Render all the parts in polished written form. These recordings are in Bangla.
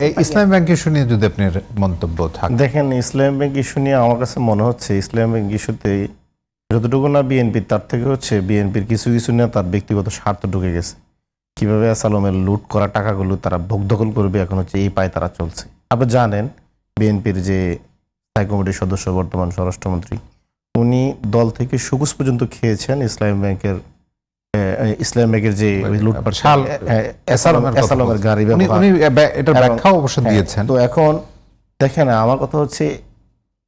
এই ইসলামী ব্যাংক ইস্যু নিয়ে যদি আপনার মন্তব্য থাকে। দেখেন, ইসলামী ব্যাংক ইস্যু নিয়ে আমার কাছে মনে হচ্ছে ইসলামী ব্যাংক ইস্যুতে যতটুকু না বিএনপির, তার থেকে হচ্ছে বিএনপির কিছু কিছু নিয়ে তার ব্যক্তিগত স্বার্থ ঢুকে গেছে। কিভাবে আসালমের লুট করা টাকাগুলো তারা ভোগ দখল করবে, এখন হচ্ছে এই পায়ে তারা চলছে। আপনি জানেন বিএনপির যে স্থায়ী কমিটির সদস্য বর্তমান স্বরাষ্ট্রমন্ত্রী, উনি দল থেকে সুকুস পর্যন্ত খেয়েছেন ইসলামী ব্যাংকের যে লুটপাট আসালমের গাড়ি এটার ব্যাখ্যা অবশ্য দিয়েছেন। তো এখন দেখেন, আমার কথা হচ্ছে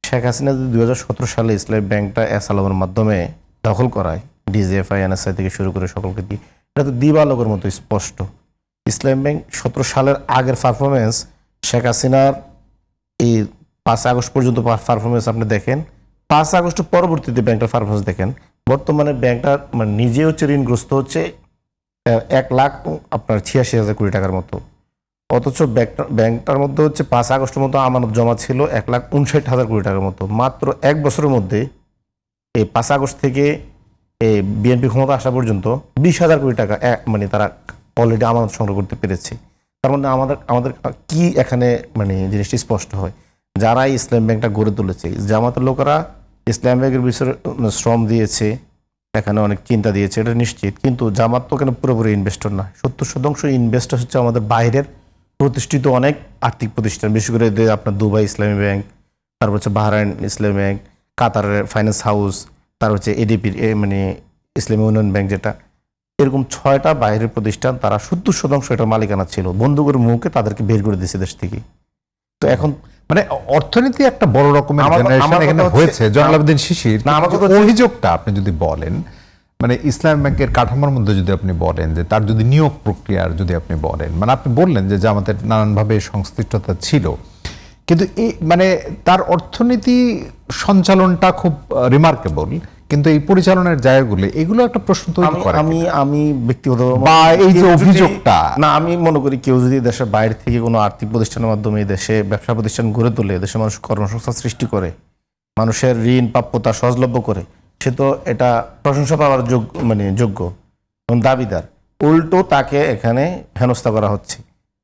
শেখ হাসিনা যদি 2017 সালে ইসলামী ব্যাংকটা আসালমের মাধ্যমে দখল করায়, ডিজিএফআই এনএসআই থেকে শুরু করে সকলকে দিয়ে, এটা তো দিবালোকের মতো স্পষ্ট। ইসলামী ব্যাংক 17 সালের আগের পারফরমেন্স, শেখ হাসিনার এই 5 আগস্ট পর্যন্ত পারফরমেন্স আপনি দেখেন, 5 আগস্টের পরবর্তীতে ব্যাংকটার পারফরমেন্স দেখেন। বর্তমানে ব্যাংকটা মানে নিজে হচ্ছে ঋণগ্রস্ত হচ্ছে 1,86,000 কোটি টাকার মতো। অথচ ব্যাংকটার মধ্যে হচ্ছে 5 আগস্টের মতো আমানত জমা ছিল 1,59,000 কোটি টাকার মতো। মাত্র 1 বছরের মধ্যে এই 5 আগস্ট থেকে এই বিএনপি ক্ষমতা আসা পর্যন্ত 20,000 কোটি টাকা মানে তারা অলরেডি আমানত সংগ্রহ করতে পেরেছে। তার মানে আমাদের কি এখানে মানে জিনিসটি স্পষ্ট হয়, যারা ইসলাম ব্যাংকটা গড়ে তুলেছে, জামাতের লোকেরা ইসলাম ব্যাংকের বিষয়ে শ্রম দিয়েছে, এখানে অনেক চিন্তা দিয়েছে, এটা নিশ্চিত। কিন্তু জামাত তো এখানে পুরোপুরি ইনভেস্টর না, 70% ইনভেস্টর হচ্ছে আমাদের বাইরের প্রতিষ্ঠিত অনেক আর্থিক প্রতিষ্ঠান, বিশেষ করে আপনার দুবাই ইসলামী ব্যাংক, তারপর হচ্ছে বাহরাইন ইসলামী ব্যাংক, কাতারের ফাইন্যান্স হাউস, তার হচ্ছে এডিপির মানে ইসলামী উন্নয়ন ব্যাংক, যেটা এরকম 6টা বাইরের প্রতিষ্ঠান, তারা 70% এটার মালিকানা ছিল, বন্দুকের মুখে তাদেরকে বের করে দিয়েছে দেশ থেকে। তো এখন মানে অর্থনীতি একটা বড় রকমের জেনারেশন এখানে হয়েছে। জয়নালাবউদ্দিন শিশির অভিযোগটা আপনি যদি বলেন, মানে ইসলাম ব্যাংকের কাঠামোর মধ্যে যদি আপনি বলেন যে তার যদি নিয়োগ প্রক্রিয়ার যদি আপনি বলেন, মানে আপনি বললেন যে আমাদের নানানভাবে সংশ্লিষ্টতা ছিল, কিন্তু এই মানে তার অর্থনীতি সঞ্চালনটা খুব রিমার্কেবল, কিন্তু এই পরিচালনার জায়গাগুলো এগুলো একটা প্রশ্ন তৈরি করে। আমি ব্যক্তিগত বা এই যে অভিযোগটা, না, আমি মনে করি কেউ যদি দেশের বাইরে থেকে কোনো আর্থিক প্রতিষ্ঠানের মাধ্যমে দেশে ব্যবসা প্রতিষ্ঠান গড়ে তোলে, দেশে মানুষ কর্মসংস্থান সৃষ্টি করে, মানুষের ঋণ প্রাপ্যতা সহজলভ্য করে, সে তো এটা প্রশংসা পাওয়ার যোগ্য এবং দাবিদার। উল্টো তাকে এখানে হেনস্থা করা হচ্ছে।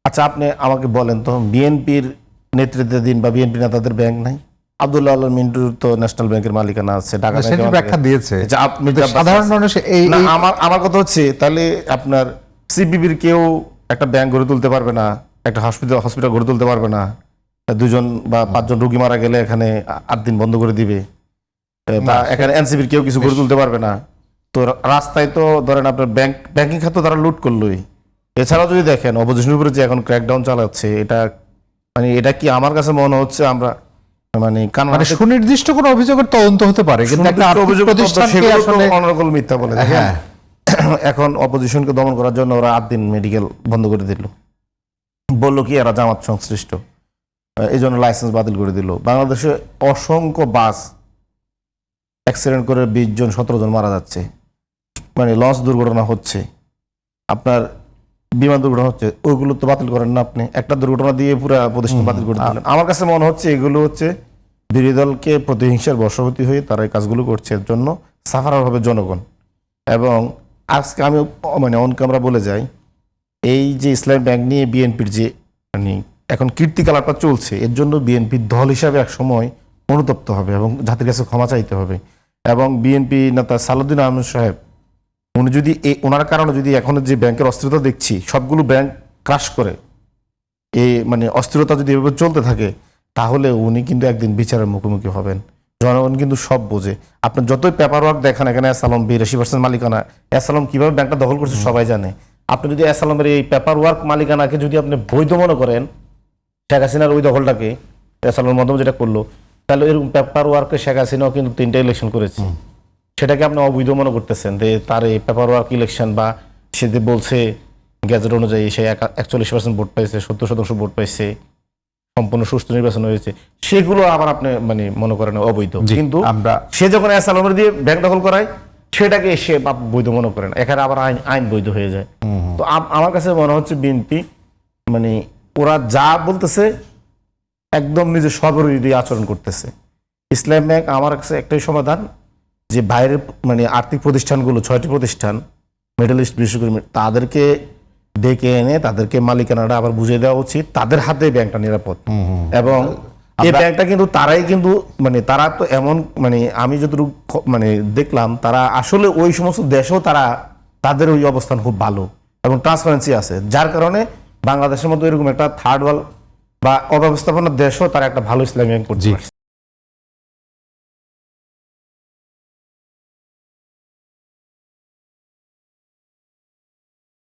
আচ্ছা, আপনি আমাকে বলেন তো, বিএনপির নেতৃত্বাধীন বা বিএনপি নেতাদের ব্যাংক নাই? আব্দুল্লাহ আল মিন্টুর তো ন্যাশনাল ব্যাংকের মালিকানা আছে, ঢাকা ব্যাংকের ব্যাখ্যা দিয়েছে। সাধারণ মানুষ আমার কথা হচ্ছে, তাহলে আপনার সিপিবির কেউ একটা ব্যাংক গড়ে তুলতে পারবে না, একটা হসপিটাল গড়ে তুলতে পারবে না, 2জন বা 5জন রোগী মারা গেলে এখানে 8 দিন বন্ধ করে দিবে, বা এখানে এনসিপির কেউ কিছু গড়ে তুলতে পারবে না। তো রাস্তায় তো ধরেন আপনার ব্যাংকিং খাত তারা লুট করলোই। এছাড়াও যদি দেখেন অপোজিশনের উপরে যে এখন ক্র্যাকডাউন চালাচ্ছে, এটা কি আমার কাছে মনে হচ্ছে আমরা মানে সুনির্দিষ্ট কোনো অভিযোগের তদন্ত হতে পারে, কিন্তু একটা অভিযোগ প্রতিষ্ঠানকে আসলে অনর্গল মিথ্যা বলে। দেখেন, এখন অপোজিশনকে দমন করার জন্য ওরা 8 দিন মেডিকেল বন্ধ করে দিল, বললো কি এরা জামাত সংশ্লিষ্ট, এই জন্য লাইসেন্স বাতিল করে দিল। বাংলাদেশে অসংখ্য বাস অ্যাক্সিডেন্ট করে 20 জন 17 জন মারা যাচ্ছে, মানে লঞ্চ দুর্ঘটনা হচ্ছে, আপনার বিমান দুর্ঘটনা হচ্ছে, ওইগুলো তো বাতিল করেন না আপনি। একটা দুর্ঘটনা দিয়ে পুরো প্রতিষ্ঠান বাতিল করে দিলেন। আমার কাছে মনে হচ্ছে এগুলো হচ্ছে বিরোধী দলকে প্রতিহিংসার বশবর্তী হয়ে তারা এই কাজগুলো করছে, এর জন্য সাফারার হবে জনগণ। এবং আজকে আমি মানে অন ক্যামেরা বলে যাই, এই যে ইসলামী ব্যাংক নিয়ে বিএনপির যে মানে এখন কীর্তিকলাপটা চলছে, এর জন্য বিএনপির দল হিসাবে এক সময় অনুতপ্ত হবে এবং জাতির কাছে ক্ষমা চাইতে হবে। এবং বিএনপি নেতা সালাউদ্দিন আহমেদ সাহেব, উনি যদি ওনার কারণে যদি এখন যে ব্যাংকের অস্থিরতা দেখছি, সবগুলো ব্যাংক ক্রাশ করে এই মানে অস্থিরতা যদি এভাবে চলতে থাকে, তাহলে উনি কিন্তু একদিন বিচারের মুখোমুখি হবেন। জনগণ কিন্তু সব বোঝে। আপনি যতই পেপার ওয়ার্ক দেখেন, এখানে এসালম 82% মালিকানা, এসালম কিভাবে ব্যাংকটা দখল করছে সবাই জানে। আপনি যদি এসালমের এই পেপার ওয়ার্ক মালিকানাকে যদি আপনি বৈধ মনে করেন, শেখ হাসিনার ওই দখলটাকে এসালমের মাধ্যমে যেটা করলো, তাহলে এরকম পেপার ওয়ার্কে শেখ হাসিনাও কিন্তু 3টা ইলেকশন করেছে, সেটাকে আপনি অবৈধ মনে করতেছেন। যে তার এই পেপার ওয়ার্ক ইলেকশন, বা সে যে বলছে গ্যাজেট অনুযায়ী সে 41% ভোট পাইছে, 70% ভোট পাইছে, সম্পূর্ণ সুষ্ঠু নির্বাচন হয়েছে, সেগুলো আবার আপনি মানে মনে করেন অবৈধ। কিন্তু সে যখন এসালমের দিয়ে ব্যাংক দখল করায়, সেটাকে সে বৈধ মনে করেন, এখানে আবার আইন বৈধ হয়ে যায়। তো আমার কাছে মনে হচ্ছে বিএনপি মানে ওরা যা বলতেছে একদম নিজের সর্বরোধী আচরণ করতেছে। ইসলাম ব্যাংক আমার কাছে একটাই সমাধান, যে বাইরের মানে আর্থিক প্রতিষ্ঠানগুলো 6টি প্রতিষ্ঠান, মিডল ইস্ট বিশেষ করে, তাদেরকে ডেকে এনে তাদেরকে মালিকানাটা আবার বুঝিয়ে দেওয়া উচিত, তাদের হাতে ব্যাংকটা নিরাপদ। এবং এই ব্যাংকটা কিন্তু তারাই কিন্তু মানে তারা তো এমন মানে আমি যতটুকু মানে দেখলাম তারা আসলে ওই সমস্ত দেশেও তারা তাদের ওই অবস্থান খুব ভালো এবং ট্রান্সপারেন্সি আছে, যার কারণে বাংলাদেশের মতো এরকম একটা থার্ড ওয়ার্ল্ড বা অব্যবস্থাপনার দেশও তারা একটা ভালো ইসলামী ব্যাংক করছে।